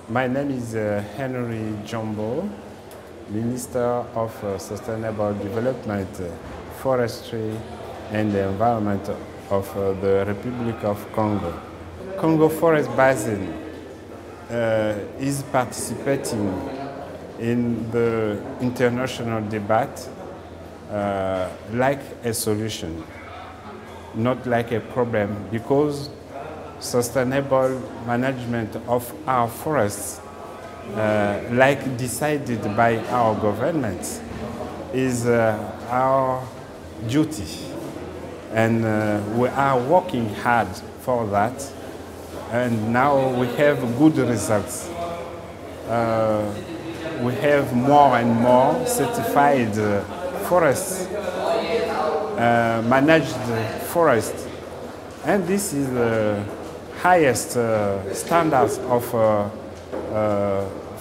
My name is Henry Jumbo, Minister of Sustainable Development, Forestry and the Environment of the Republic of Congo. Congo Forest Basin is participating in the international debate like a solution, not like a problem, because sustainable management of our forests, like decided by our government, is our duty. And we are working hard for that. And now we have good results. We have more and more certified forests, managed forests. And this is the highest standards of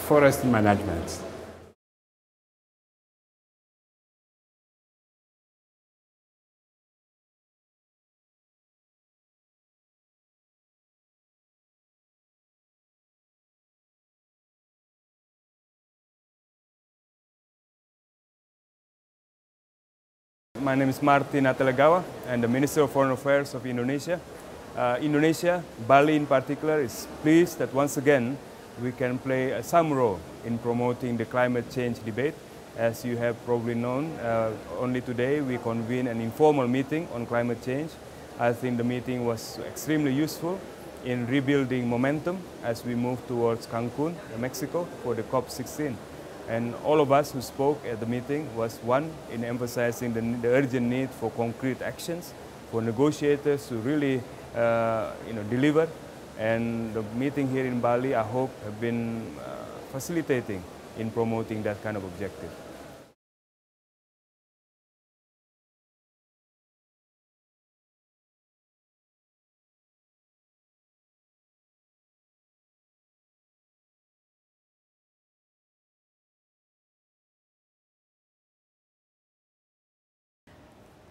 forest management. My name is Martin Atelagawa. I'm the Minister of Foreign Affairs of Indonesia. Indonesia, Bali in particular, is pleased that once again we can play some role in promoting the climate change debate. As you have probably known, only today we convened an informal meeting on climate change. I think the meeting was extremely useful in rebuilding momentum as we move towards Cancun, Mexico, for the COP16. And all of us who spoke at the meeting was one in emphasizing the urgent need for concrete actions, for negotiators to really deliver. And the meeting here in Bali, I hope, have been facilitating in promoting that kind of objective.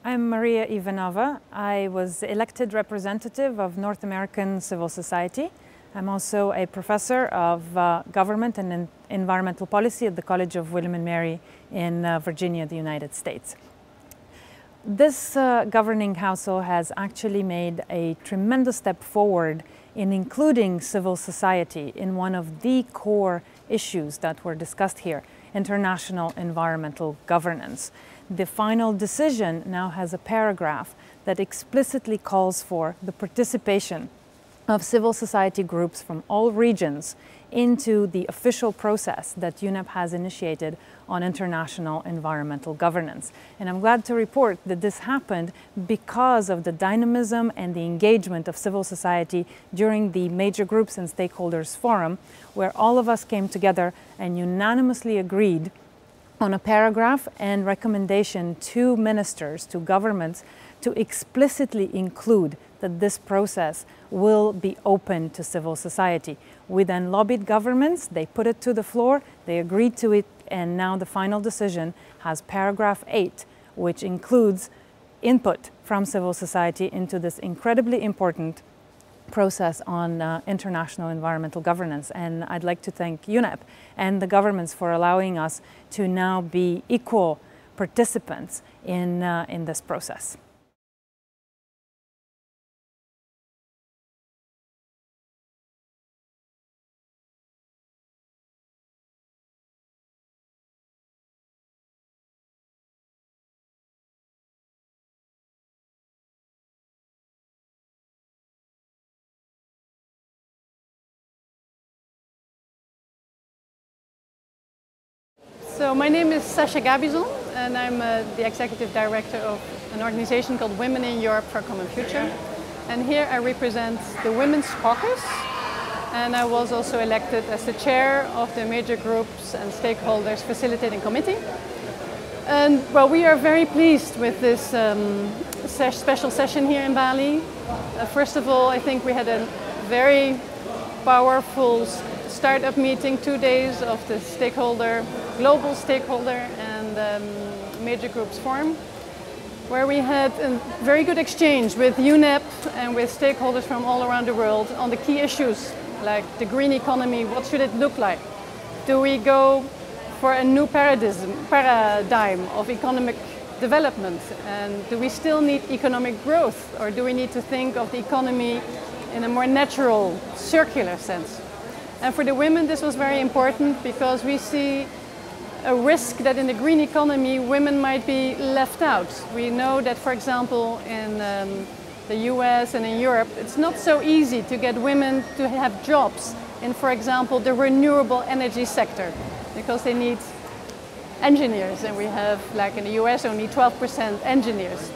I'm Maria Ivanova. I was elected representative of North American civil society. I'm also a professor of government and environmental policy at the College of William and Mary in Virginia, the United States. This governing council has actually made a tremendous step forward in including civil society in one of the core issues that were discussed here, international environmental governance. The final decision now has a paragraph that explicitly calls for the participation of civil society groups from all regions into the official process that UNEP has initiated on international environmental governance. And I'm glad to report that this happened because of the dynamism and the engagement of civil society during the Major Groups and Stakeholders Forum, where all of us came together and unanimously agreed on a paragraph and recommendation to ministers, to governments, to explicitly include that this process will be open to civil society. We then lobbied governments, they put it to the floor, they agreed to it, and now the final decision has paragraph 8, which includes input from civil society into this incredibly important process on international environmental governance. And I'd like to thank UNEP and the governments for allowing us to now be equal participants in this process. So my name is Sasha Gabizon and I'm the Executive Director of an organization called Women in Europe for a Common Future. And here I represent the Women's Caucus, and I was also elected as the chair of the Major Groups and Stakeholders Facilitating Committee. And well, we are very pleased with this special session here in Bali. First of all, I think we had a very powerful startup meeting, 2 days of the global stakeholder and Major Groups Forum, where we had a very good exchange with UNEP and with stakeholders from all around the world on the key issues like the green economy, what should it look like? Do we go for a new paradigm of economic development? And do we still need economic growth? Or do we need to think of the economy in a more natural, circular sense? And for the women, this was very important because we see a risk that in the green economy, women might be left out. We know that, for example, in the US and in Europe, it's not so easy to get women to have jobs in, for example, the renewable energy sector, because they need engineers, and we have, like in the US, only 12% engineers.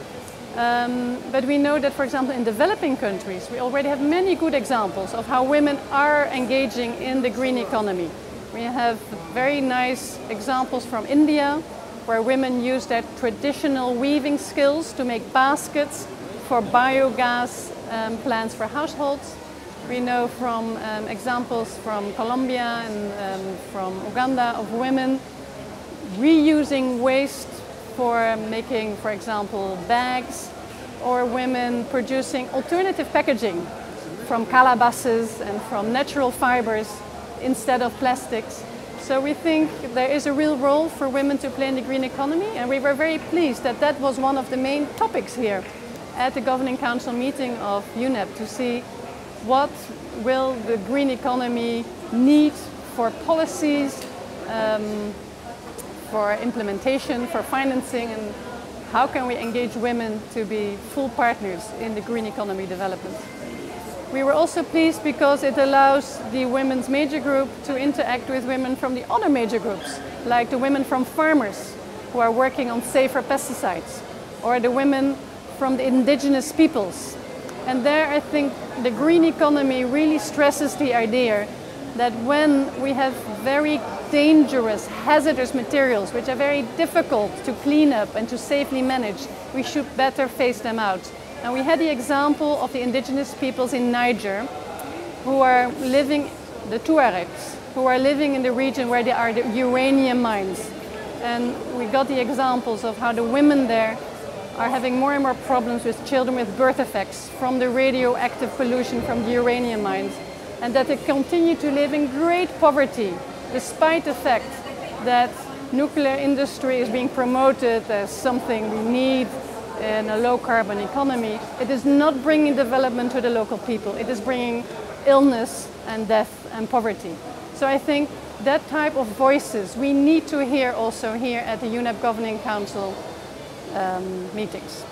But we know that, for example, in developing countries, we already have many good examples of how women are engaging in the green economy. We have very nice examples from India, where women use their traditional weaving skills to make baskets for biogas plants for households. We know from examples from Colombia and from Uganda of women reusing waste for making, for example, bags, or women producing alternative packaging from calabashes and from natural fibers instead of plastics. So we think there is a real role for women to play in the green economy, and we were very pleased that that was one of the main topics here at the Governing Council meeting of UNEP, to see what will the green economy need for policies, for implementation, for financing, and how can we engage women to be full partners in the green economy development. We were also pleased because it allows the women's major group to interact with women from the other major groups, like the women from farmers who are working on safer pesticides, or the women from the indigenous peoples. And there I think the green economy really stresses the idea that when we have very dangerous, hazardous materials, which are very difficult to clean up and to safely manage, we should better phase them out. And we had the example of the indigenous peoples in Niger, who are living, the Tuaregs, who are living in the region where there are the uranium mines. And we got the examples of how the women there are having more and more problems with children with birth defects from the radioactive pollution from the uranium mines, and that they continue to live in great poverty, despite the fact that nuclear industry is being promoted as something we need in a low-carbon economy. It is not bringing development to the local people. It is bringing illness and death and poverty. So I think that type of voices we need to hear also here at the UNEP Governing Council meetings.